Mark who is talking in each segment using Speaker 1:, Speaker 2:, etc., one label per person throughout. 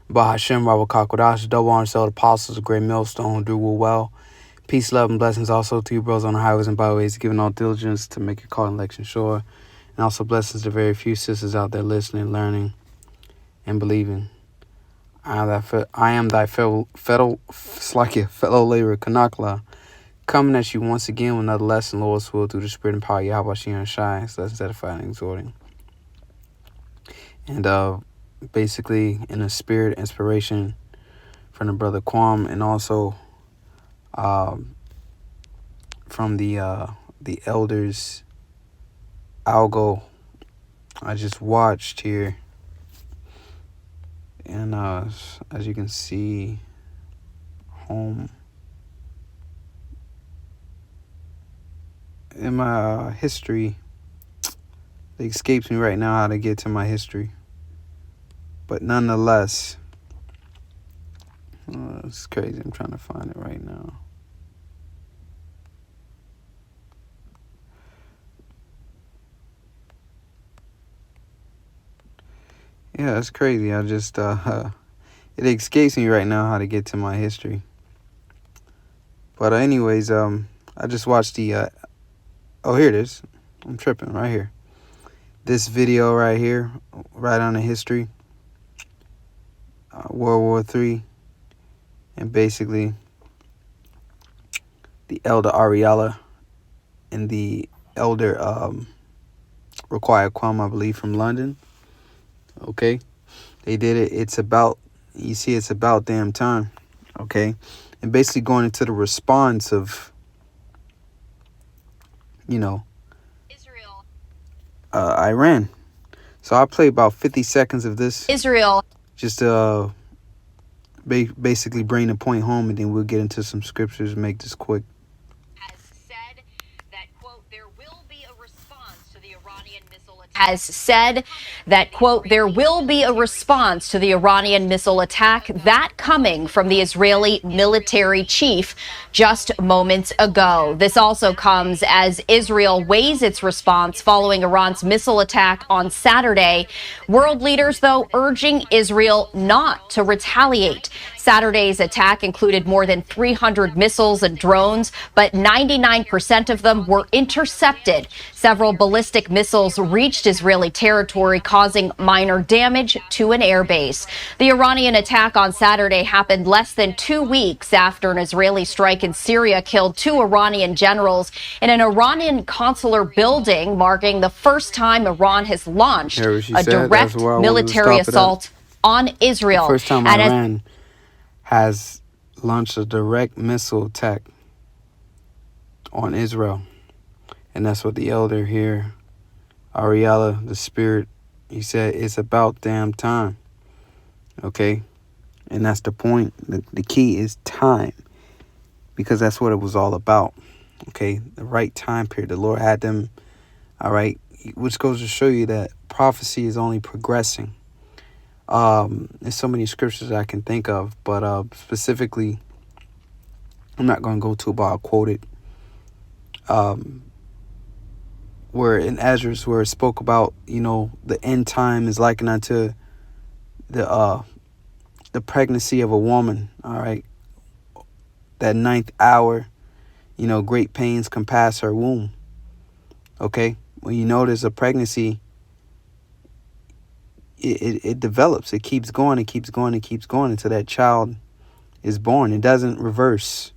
Speaker 1: Bahashem Rabakodash, double honor cell apostles, a great millstone, do well. Peace, love, and blessings also to you, bros, on the highways and byways, giving all diligence to make your call and election sure. And also blessings to very few sisters out there listening, learning, and believing. I am thy fellow laborer, Kanakla, coming at you once again with another lesson, Lord's will, through the Spirit and power, Yahweh Shia Shai, so that's edifying and exhorting. And basically, in a spirit inspiration from the brother Kwam, and also from the elders Algo, I just watched here, and as you can see, home in my history, it escapes me right now how to get to my history, but nonetheless, it's crazy. I'm trying to find it right now. Yeah, it's crazy. I just it escapes me right now how to get to my history. But anyways, I just watched the oh, here it is. I'm tripping right here. This video right here, right on the history, World War III, and basically the elder Ariella and the elder Required Kwam, I believe, from London. Okay, they did it. It's about damn time. Okay, and basically going into the response of, Israel, Iran. So I'll play about 50 seconds of this. Israel. Just to basically bring the point home, and then we'll get into some scriptures and make this quick.
Speaker 2: Has said that, quote, there will be a response to the Iranian missile attack, that coming from the Israeli military chief just moments ago. This also comes as Israel weighs its response following Iran's missile attack on Saturday. World leaders, though, urging Israel not to retaliate. Saturday's attack included more than 300 missiles and drones, but 99% of them were intercepted. Several ballistic missiles reached Israeli territory, causing minor damage to an airbase. The Iranian attack on Saturday happened less than 2 weeks after an Israeli strike in Syria killed 2 Iranian generals in an Iranian consular building, marking the first time Iran has launched a direct military assault on Israel.
Speaker 1: The first time Iran has launched a direct missile attack on Israel. And that's what the elder here, Ariella, the spirit, he said, it's about damn time. Okay? And that's the point. The key is time. Because that's what it was all about. Okay? The right time period. The Lord had them, all right? Which goes to show you that prophecy is only progressing. There's so many scriptures I can think of, but specifically, I'm not going to go too far. I'll quote it. Where in Ezra, where it spoke about, the end time is likened unto the pregnancy of a woman. All right, that 9th hour, great pains compass her womb. Okay, when you know there's a pregnancy, it develops. It keeps going. It keeps going. It keeps going until that child is born. It doesn't reverse.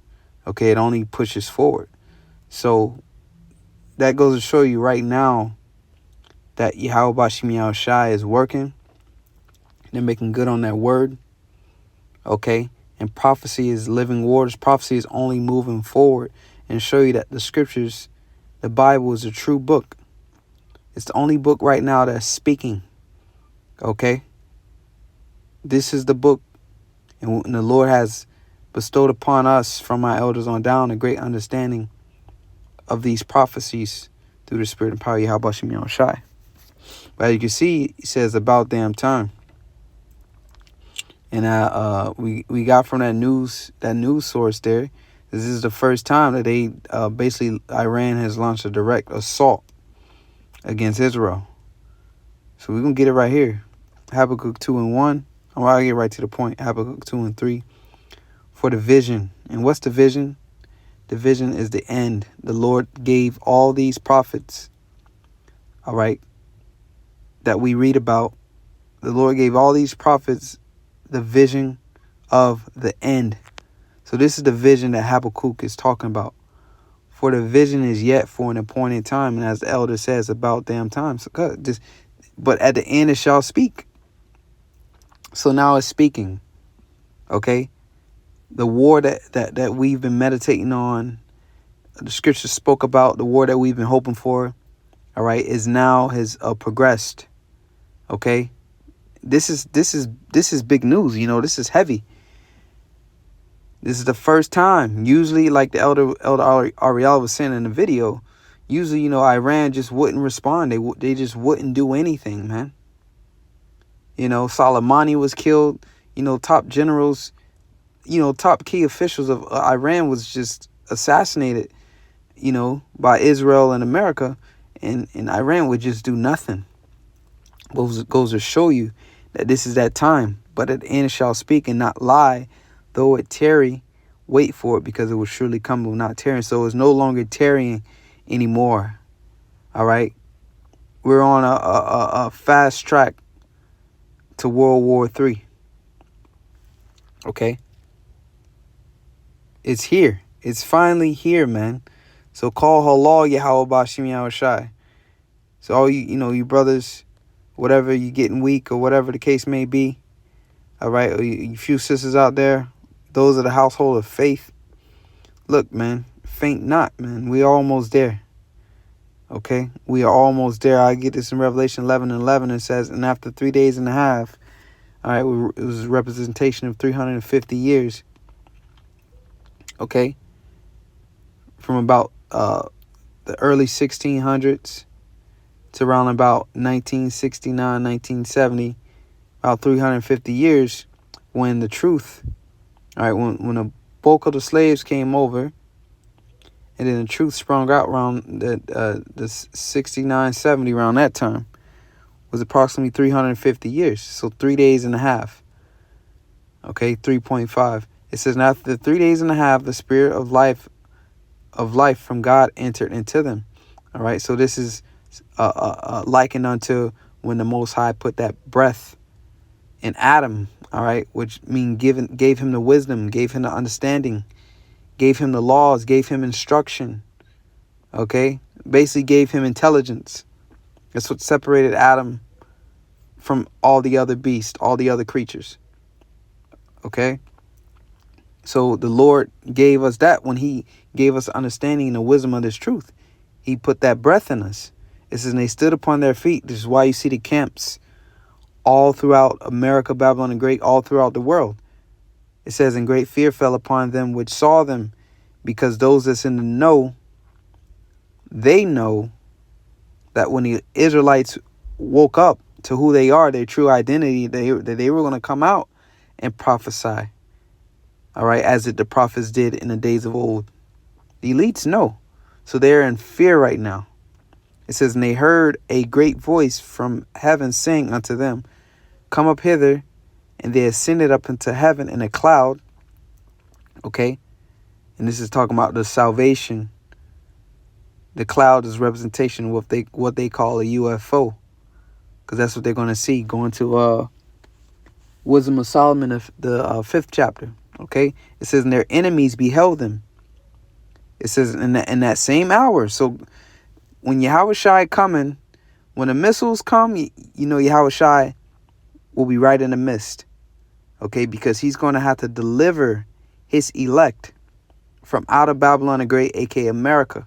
Speaker 1: Okay, it only pushes forward. So that goes to show you right now that Yahweh Bashim Shai is working. They're making good on that word. Okay, and prophecy is living waters. Prophecy is only moving forward, and show you that the scriptures, the Bible, is a true book. It's the only book right now that's speaking. Okay, this is the book, and the Lord has bestowed upon us from our elders on down a great understanding of these prophecies through the Spirit and power of Yahweh Shai Shai. But as you can see, he says about damn time. And we got from that news source there, this is the first time that they basically Iran has launched a direct assault against Israel. So we're gonna get it right here. Habakkuk 2:1. I'll get right to the point. Habakkuk 2 and 3. For the vision. And what's the vision? The vision is the end. The Lord gave all these prophets, all right, that we read about. The Lord gave all these prophets the vision of the end. So this is the vision that Habakkuk is talking about. For the vision is yet for an appointed time, and as the elder says, about damn time. So but at the end it shall speak. So now it's speaking. Okay? The war that we've been meditating on, the scripture spoke about, the war that we've been hoping for, all right, is now has progressed. Okay? This is big news, this is heavy. This is the first time. Usually, like the elder Ariel was saying in the video, usually, Iran just wouldn't respond. They just wouldn't do anything, man. Soleimani was killed. Top generals, top key officials of Iran was just assassinated, by Israel and America, and Iran would just do nothing. Goes to show you that this is that time. But at the end shall speak and not lie, though it tarry, wait for it, because it will surely come, will not tarry. So it's no longer tarrying anymore. All right, we're on a fast track to World War III. Okay, it's here. It's finally here, man. So call halal Yahweh Bashim Yahushai. So all you brothers, whatever you getting weak or whatever the case may be, all right, or you few sisters out there, those of the household of faith, look, man, faint not, man. We are almost there. Okay, we are almost there. I get this in Revelation 11:11. It says, and after 3 days and a half, all right, it was a representation of 350 years. Okay, from about the early 1600s to around about 1969, 1970, about 350 years, when the truth, all right, when a bulk of the slaves came over, and then the truth sprung out around the 69, 70, around that time, was approximately 350 years. So 3 days and a half. Okay, 3.5. It says, and after 3 days and a half, the spirit of life from God entered into them. All right, so this is likened unto when the Most High put that breath in Adam. All right, which gave him the wisdom, gave him the understanding, gave him the laws, gave him instruction. Okay, basically gave him intelligence. That's what separated Adam from all the other beasts, all the other creatures. Okay, so the Lord gave us that when he gave us understanding and the wisdom of this truth. He put that breath in us. It says, and they stood upon their feet. This is why you see the camps all throughout America, Babylon the Great, all throughout the world. It says, and great fear fell upon them which saw them, because those that's in the know, they know that when the Israelites woke up to who they are, their true identity, that they were going to come out and prophesy. All right, as the prophets did in the days of old. The elites know. So they're in fear right now. It says, and they heard a great voice from heaven saying unto them, come up hither. And they ascended up into heaven in a cloud. Okay. And this is talking about the salvation. The cloud is representation of what they call a UFO. Because that's what they're going to see. Going to Wisdom of Solomon, the 5th chapter. Okay. It says, and their enemies beheld them. It says in that same hour. So when Yahushai coming, when the missiles come, Yahushai will be right in the midst. Okay, because he's going to have to deliver his elect from out of Babylon the Great, aka America.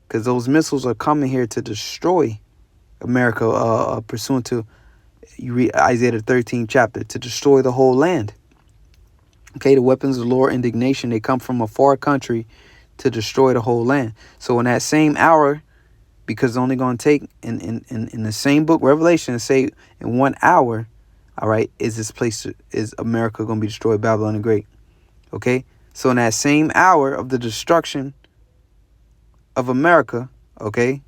Speaker 1: Because those missiles are coming here to destroy America, pursuant to, you read Isaiah the 13th chapter, to destroy the whole land. Okay, the weapons of Lord indignation, they come from a far country to destroy the whole land. So in that same hour, because it's only going to take, in the same book, Revelation, say in 1 hour, all right, is America going to be destroyed, Babylon the Great? Okay, so in that same hour of the destruction of America, okay,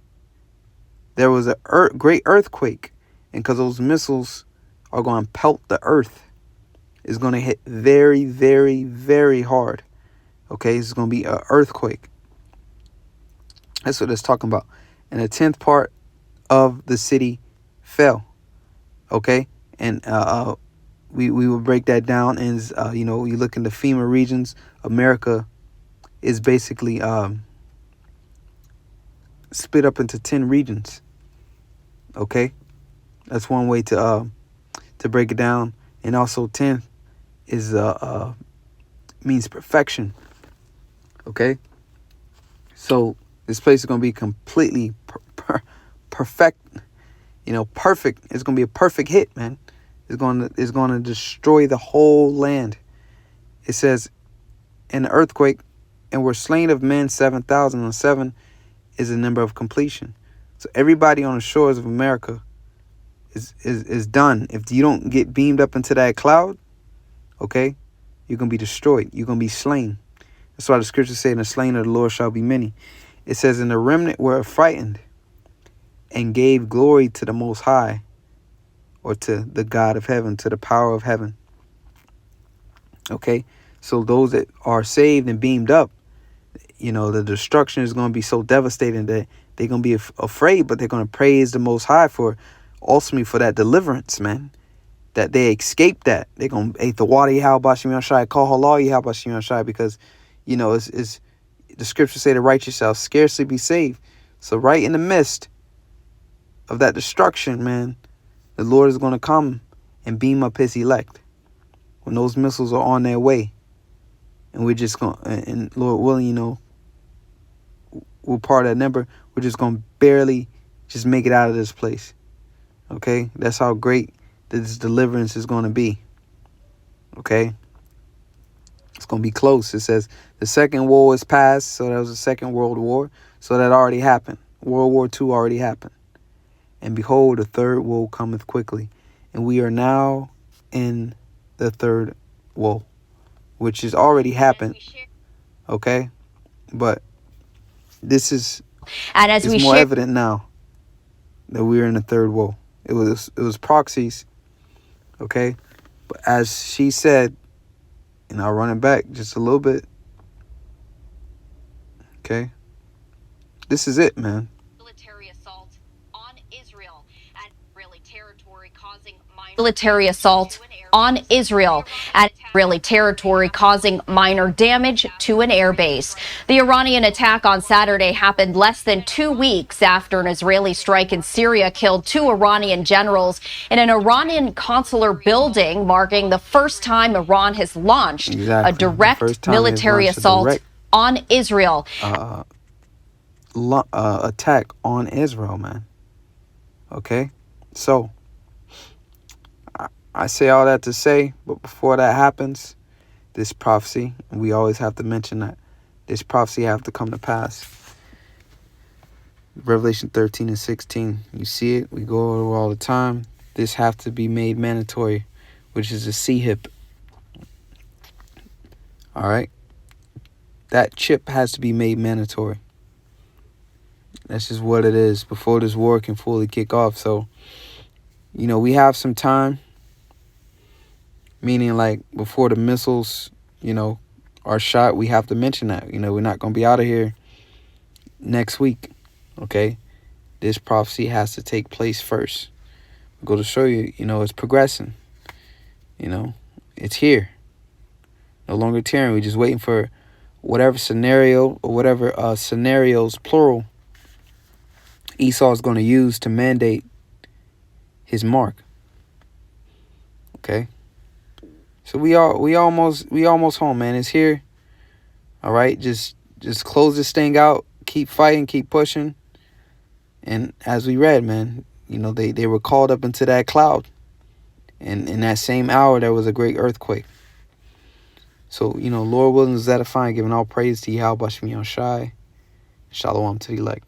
Speaker 1: there was a great earthquake, and because those missiles are going to pelt the earth, is going to hit very, very, very hard. Okay, it's going to be an earthquake. That's what it's talking about. And a tenth part of the city fell. Okay, and we will break that down. And you look in the FEMA regions. America is basically split up into 10 regions. Okay, that's one way to break it down. And also 10 is means perfection. Okay, so this place is gonna be completely perfect. Perfect. It's gonna be a perfect hit, man. It's gonna destroy the whole land. It says, in the earthquake, and were slain of men 7,000, and 7 is the number of completion. So everybody on the shores of America is done. If you don't get beamed up into that cloud, okay, you're gonna be destroyed. You're gonna be slain. That's why the scriptures say, "In the slain of the Lord shall be many." It says, "And the remnant were frightened, and gave glory to the Most High," or to the God of heaven, to the power of heaven. Okay, so those that are saved and beamed up, the destruction is going to be so devastating that they're going to be afraid, but they're going to praise the Most High for, ultimately, for that deliverance, man. That they escaped that. They're going to eat the water, call halal, Shai, because, it's the scriptures say the righteous shall scarcely be saved. So right in the midst of that destruction, man, the Lord is going to come and beam up his elect when those missiles are on their way. And we're just going to, and Lord willing, we're part of that number. We're just going to barely just make it out of this place. Okay? That's how great this deliverance is going to be. Okay? It's going to be close. It says the second war is past. So that was the Second World War. So that already happened. World War II already happened. And behold, the third woe cometh quickly. And we are now in the third woe, which has already happened. Okay? But this is more evident now that we're in the third woe. It was proxies. Okay? But as she said, and I'll run it back just a little bit. Okay? This is it, man.
Speaker 2: Military assault on Israel and Israeli territory causing military assault on Israel and Israeli territory causing minor damage to an airbase. The Iranian attack on Saturday happened less than 2 weeks after an Israeli strike in Syria killed 2 Iranian generals in an Iranian consular building, marking the first time Iran has launched a direct military assault on Israel.
Speaker 1: Attack on Israel, man. Okay? So, I say all that to say, but before that happens, this prophecy, and we always have to mention that, this prophecy have to come to pass. Revelation 13 and 16. You see it. We go over all the time. This have to be made mandatory, which is a C-hip. All right? That chip has to be made mandatory. That's just what it is before this war can fully kick off. So, we have some time. Meaning, like, before the missiles, are shot, we have to mention that. We're not going to be out of here next week. Okay? This prophecy has to take place first. I'm going to show you, it's progressing. It's here. No longer tearing. We're just waiting for whatever scenario or whatever scenarios, plural, Esau is going to use to mandate his mark. Okay? So we almost home, man. It's here. All right, just close this thing out. Keep fighting, keep pushing. And as we read, man, they were called up into that cloud. And in that same hour, there was a great earthquake. So, Lord willing, is edifying, giving all praise to Yahweh Shai. Shalom to the elect.